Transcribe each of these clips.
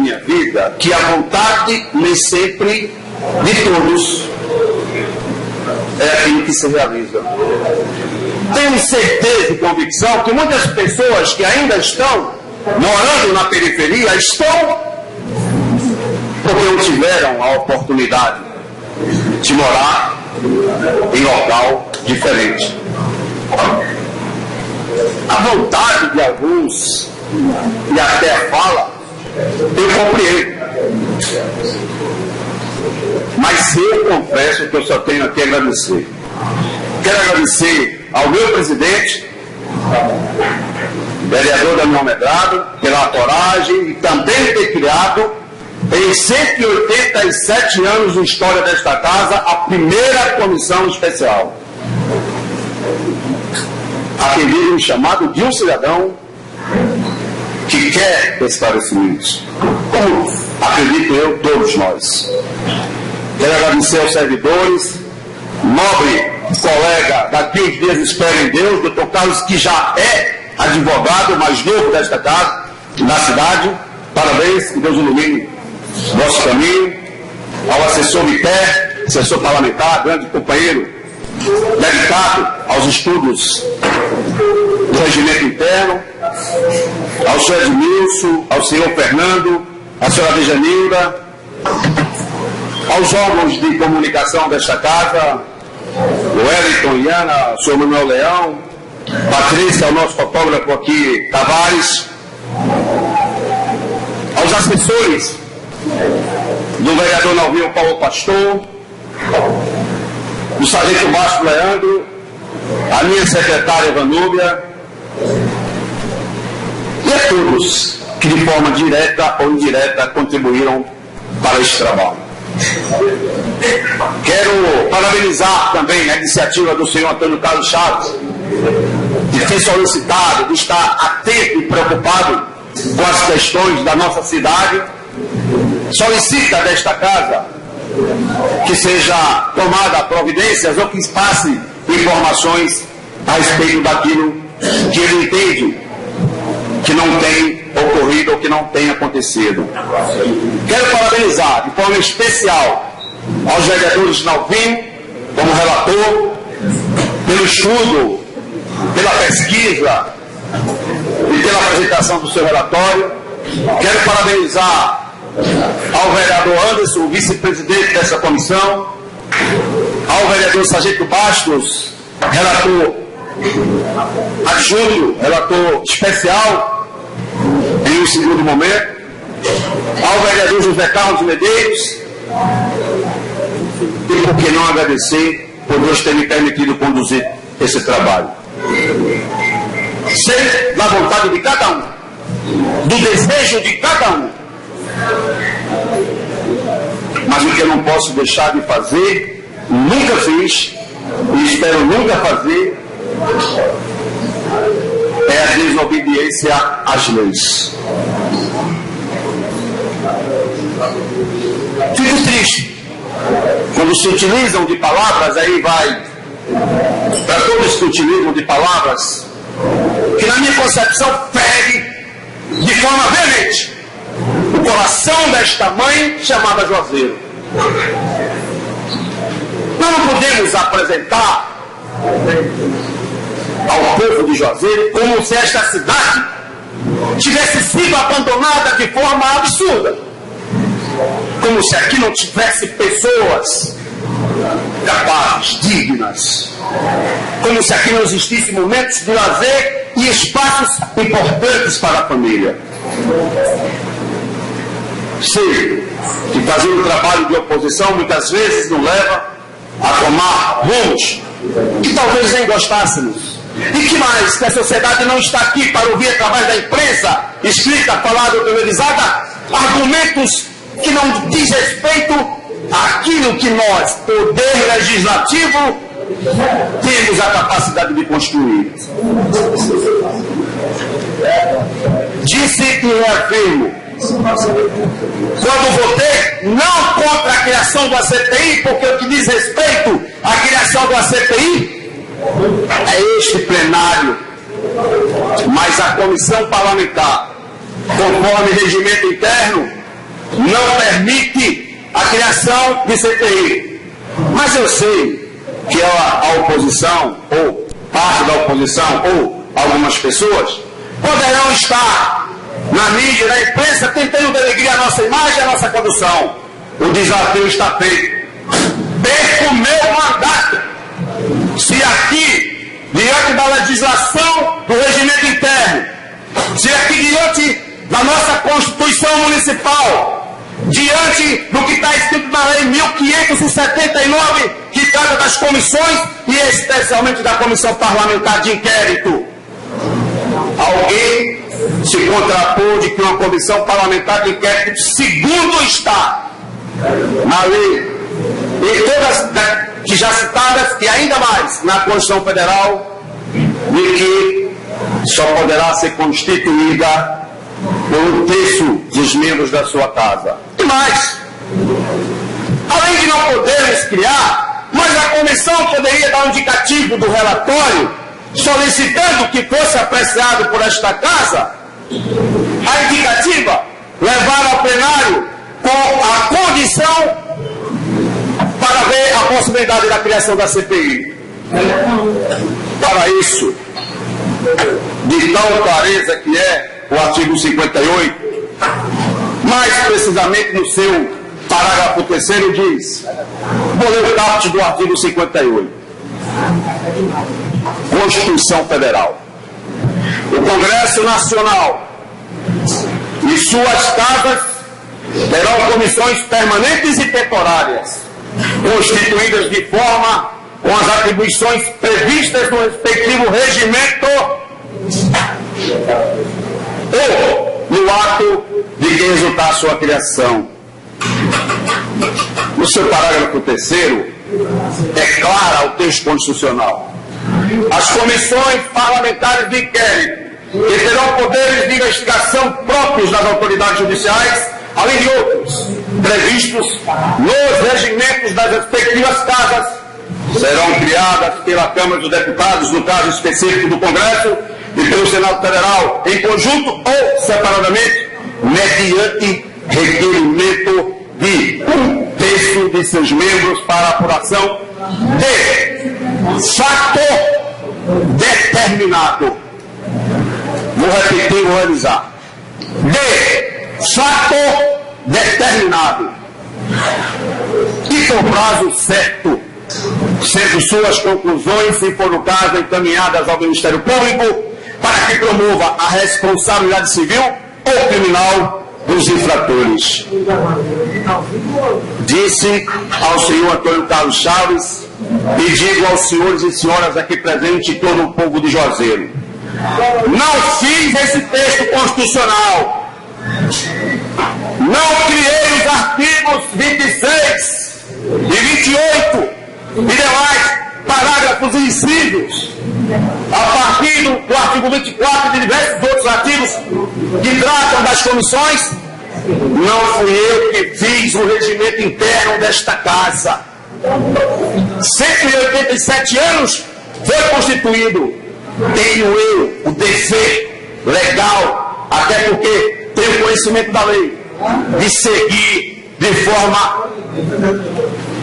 minha vida que a vontade nem sempre de todos é aquilo que se realiza. Tenho certeza e convicção que muitas pessoas que ainda estão morando na periferia estão porque não tiveram a oportunidade de morar em local diferente. A vontade de alguns e até a fala eu compreendo, mas eu confesso que eu só tenho aqui a agradecer. Quero agradecer ao meu presidente, vereador Daniel Medrado, pela coragem e também ter criado, em 187 anos de história desta casa, a primeira comissão especial. Atendido um chamado de um cidadão que quer esclarecimentos, como acredito eu, todos nós. Quero agradecer aos servidores, nobre colega daqui uns dias espero em Deus, Dr. Carlos, que já é advogado mais novo desta casa, na cidade. Parabéns, que Deus ilumine nosso caminho. Ao assessor Viter, assessor parlamentar, grande companheiro, dedicado aos estudos do regimento interno, ao senhor Edmilson, ao senhor Fernando, à senhora Dejanilda, aos órgãos de comunicação desta casa, o Wellington, Iana, o senhor Manuel Leão, Patrícia, o nosso fotógrafo aqui, Tavares, aos assessores do vereador Nalvinho Paulo Pastor, do sargento Márcio Leandro, a minha secretária Vanúbia, e a todos que de forma direta ou indireta contribuíram para este trabalho. Quero parabenizar também a iniciativa do senhor Antônio Carlos Chaves, de ter solicitado, de estar atento e preocupado com as questões da nossa cidade. Solicita desta casa que seja tomada providências ou que passe informações a respeito daquilo que ele entende que não tem ocorrido ou que não tem acontecido. Quero parabenizar de forma especial aos vereadores Nalvinho, como relator, pelo estudo, pela pesquisa e pela apresentação do seu relatório. Quero parabenizar ao vereador Anderson, vice-presidente dessa comissão, ao vereador Sargento Bastos, relator adjunto, relator especial em um segundo momento, ao vereador José Carlos Medeiros, e por que não agradecer por Deus ter me permitido conduzir esse trabalho. Sei da vontade de cada um, do desejo de cada um, mas o que eu não posso deixar de fazer, nunca fiz e espero nunca fazer, é a desobediência às leis. Fico triste quando se utilizam de palavras, aí vai para todos que utilizam de palavras que na minha concepção fere de forma veemente o coração desta mãe chamada Juazeiro. Nós não podemos apresentar ao povo de Juazeiro como se esta cidade tivesse sido abandonada de forma absurda, como se aqui não tivesse pessoas capazes, dignas, como se aqui não existissem momentos de lazer e espaços importantes para a família. Sei que fazer um trabalho de oposição muitas vezes nos leva a tomar rumos que talvez nem gostássemos. E que mais? Que a sociedade não está aqui para ouvir através da imprensa, escrita, falada ou televisada, argumentos que não diz respeito àquilo que nós, poder legislativo, temos a capacidade de construir. Disse e reafirmo, quando votei não contra a criação da CPI, porque o que diz respeito à criação da CPI é este plenário, mas a comissão parlamentar, conforme regimento interno, não permite a criação de CPI. Mas eu sei que a oposição, ou parte da oposição, ou algumas pessoas, poderão estar na mídia, na imprensa, tentando denegrir a nossa imagem e a nossa condução. O desafio está feito. Perco o meu mandato. Se aqui, diante da legislação do regimento interno, se aqui diante da nossa Constituição Municipal, diante do que está escrito na Lei 1579, que trata das comissões e especialmente da Comissão Parlamentar de Inquérito, alguém se contrapôs de que uma Comissão Parlamentar de Inquérito, segundo está na lei, e todas que já citadas, e ainda mais na Constituição Federal, de que só poderá ser constituída por 1/3 dos membros da sua casa. E mais, além de não podermos criar, mas a comissão poderia dar um indicativo do relatório, solicitando que fosse apreciado por esta casa, a indicativa levar ao plenário com a condição para ver a possibilidade da criação da CPI. Para isso, de tão clareza que é o artigo 58, mais precisamente no seu parágrafo 3º diz, vou ler o caput do artigo 58, Constituição Federal. O Congresso Nacional e suas casas terão comissões permanentes e temporárias, constituídas de forma com as atribuições previstas no respectivo regimento ou no ato de que resultar sua criação. No seu parágrafo 3º, é clara o texto constitucional. As comissões parlamentares de inquérito, que terão poderes de investigação próprios das autoridades judiciais, além de outros previstos nos regimentos das respectivas casas, serão criadas pela Câmara dos Deputados, no caso específico do Congresso, e pelo Senado Federal, em conjunto ou separadamente, mediante requerimento de 1/3 de seus membros para apuração de fato determinado. Vou repetir, vou realizar. De fato determinado. E por prazo certo, sendo suas conclusões, se for o caso, encaminhadas ao Ministério Público, para que promova a responsabilidade civil ou criminal dos infratores. Disse ao senhor Antônio Carlos Chaves e digo aos senhores e senhoras aqui presentes e todo o povo de Juazeiro: não fiz esse texto constitucional, não criei os artigos 26 e 28 e demais parágrafos e incisos a partir do artigo 24 e de diversos outros artigos que tratam das comissões. Não fui eu que fiz o regimento interno desta casa. 187 anos foi constituído. Tenho eu o dever legal, até porque tenho conhecimento da lei, de seguir de forma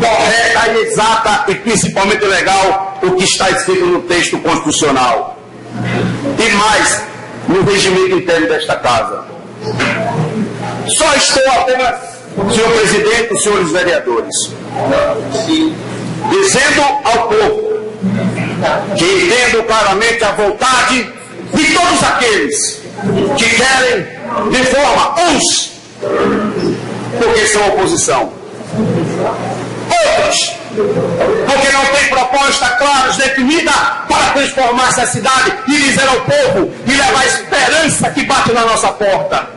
correta e exata e principalmente legal o que está escrito no texto constitucional. E mais, no regimento interno desta casa. Só estou apenas, senhor presidente, senhores vereadores, dizendo ao povo que entendo claramente a vontade de todos aqueles que querem de forma uns, porque são oposição, outros porque não tem proposta clara, definida para transformar essa cidade e dizer ao povo e levar a esperança que bate na nossa porta.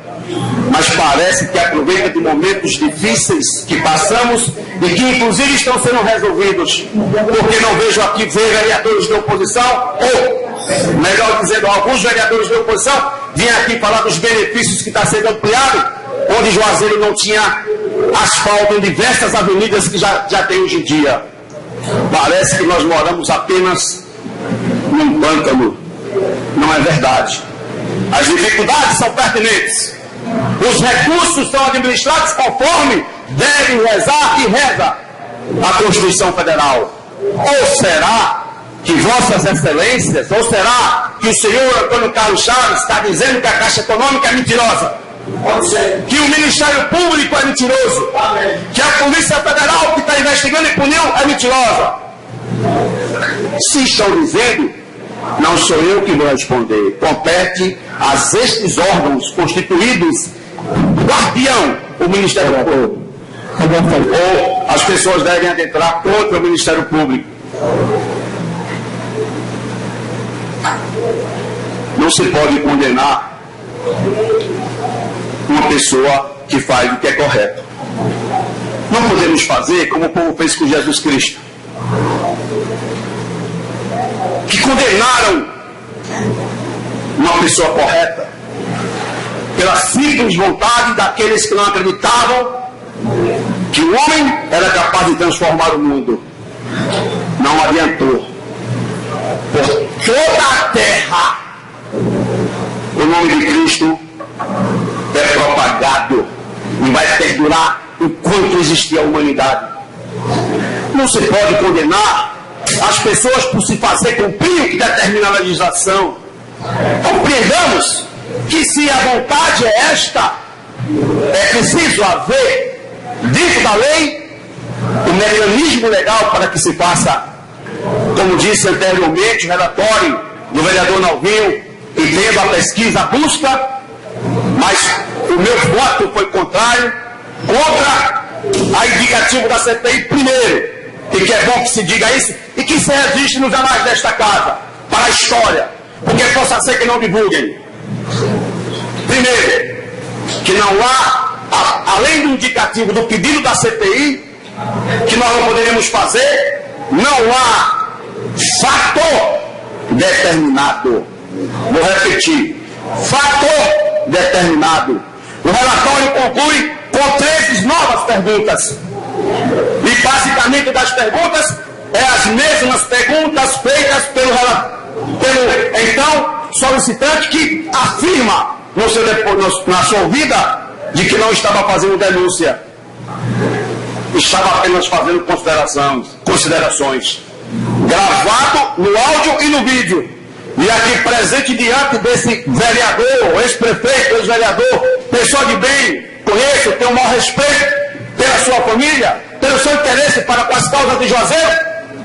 Mas parece que aproveita de momentos difíceis que passamos e que inclusive estão sendo resolvidos, porque não vejo aqui vereadores de oposição, ou melhor dizendo, alguns vereadores de oposição vêm aqui falar dos benefícios que está sendo ampliado, onde Juazeiro não tinha asfalto em diversas avenidas que já tem hoje em dia. Parece que nós moramos apenas num pântano. Não é verdade. As dificuldades são pertinentes, Os recursos são administrados conforme deve rezar e reza a Constituição Federal. Ou será que Vossas Excelências, ou será que o senhor Antônio Carlos Chaves está dizendo que a Caixa Econômica é mentirosa? Que o Ministério Público é mentiroso? Que a Polícia Federal que está investigando e puniu é mentirosa? Se estão dizendo, não sou eu que vou responder. Compete a estes órgãos constituídos guardião o Ministério Público. Ou as pessoas devem adentrar contra o Ministério Público. Não se pode condenar uma pessoa que faz o que é correto. Não podemos fazer como o povo fez com Jesus Cristo, que condenaram uma pessoa correta pela simples vontade daqueles que não acreditavam que o homem era capaz de transformar o mundo. Não adiantou. Por toda a terra o nome de Cristo é propagado e vai perdurar enquanto existir a humanidade. Não se pode condenar as pessoas por se fazer cumprir o que determina a legislação. Compreendamos que se a vontade é esta, é preciso haver, dentro da lei, o mecanismo legal para que se faça, como disse anteriormente, o relatório do vereador Nalvinho, e vendo a pesquisa, a busca, mas o meu voto foi contrário, contra a indicativo da CPI primeiro, e que é bom que se diga isso, e que se registre nos anais desta casa, para a história, porque possa ser que não divulguem. Primeiro, que não há, além do indicativo do pedido da CPI, que nós não poderíamos fazer, não há fator determinado. Vou repetir, fator determinado. O relatório conclui com 13 novas perguntas. E basicamente das perguntas, é as mesmas perguntas feitas pelo então solicitante, que afirma na sua vida de que não estava fazendo denúncia, estava apenas fazendo considerações, gravado no áudio e no vídeo. E aqui presente diante desse vereador, ex-prefeito, ex-vereador, pessoa de bem, conheço, tenho o maior respeito pela sua família, pelo seu interesse para com as causas de Juazeiro,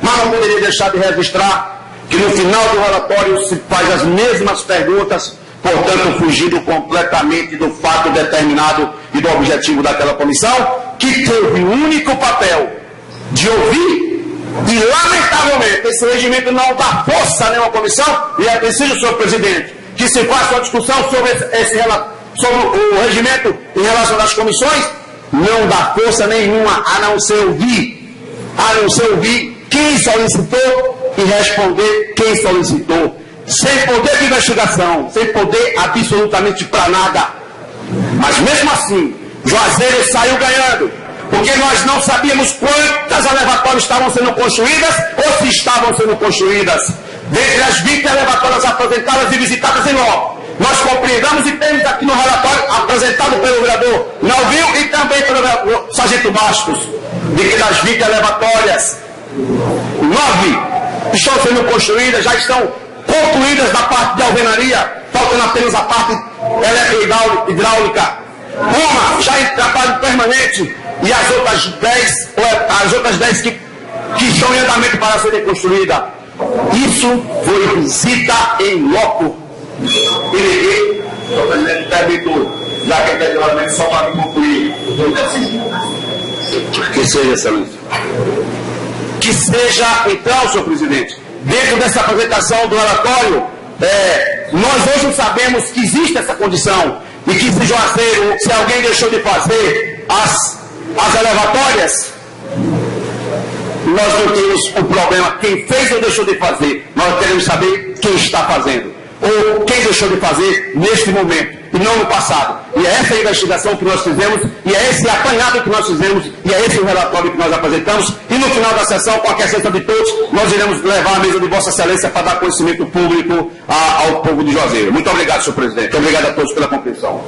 mas não poderia deixar de registrar que no final do relatório se faz as mesmas perguntas, portanto fugindo completamente do fato determinado e do objetivo daquela comissão, que teve o único papel de ouvir. E, lamentavelmente, esse regimento não dá força a nenhuma comissão, e é preciso, senhor presidente, que se faça uma discussão sobre o regimento em relação às comissões. Não dá força nenhuma a não ser ouvir quem solicitou e responder quem solicitou. Sem poder de investigação, sem poder absolutamente para nada. Mas mesmo assim, Juazeiro saiu ganhando, porque nós não sabíamos quantas elevatórias estavam sendo construídas ou se estavam sendo construídas. Dentre as 20 elevatórias apresentadas e visitadas em loco, nós compreendamos e temos aqui no relatório apresentado pelo vereador Nalvinho e também pelo sargento Bastos, de que das 20 elevatórias, 9 estão sendo construídas, já estão concluídas da parte de alvenaria, faltando apenas a parte eletro-hidráulica. Uma já em trabalho permanente e as outras 10 que estão em andamento para serem construídas. Isso foi visita em loco. E ninguém, o presidente permitiu, já que anteriormente só para me concluir. Que seja, excelência. Que seja, então, senhor presidente, dentro dessa apresentação do relatório, nós hoje sabemos que existe essa condição e que se Juazeiro, se alguém deixou de fazer as elevatórias, nós não temos um problema quem fez ou deixou de fazer, nós queremos saber quem está fazendo ou quem deixou de fazer neste momento e não no passado. E é essa a investigação que nós fizemos, e é esse apanhado que nós fizemos, e é esse o relatório que nós apresentamos, e no final da sessão, com a aquiescência de todos, nós iremos levar a mesa de Vossa Excelência para dar conhecimento público ao povo de Juazeiro. Muito obrigado, senhor presidente. Muito obrigado a todos pela compreensão.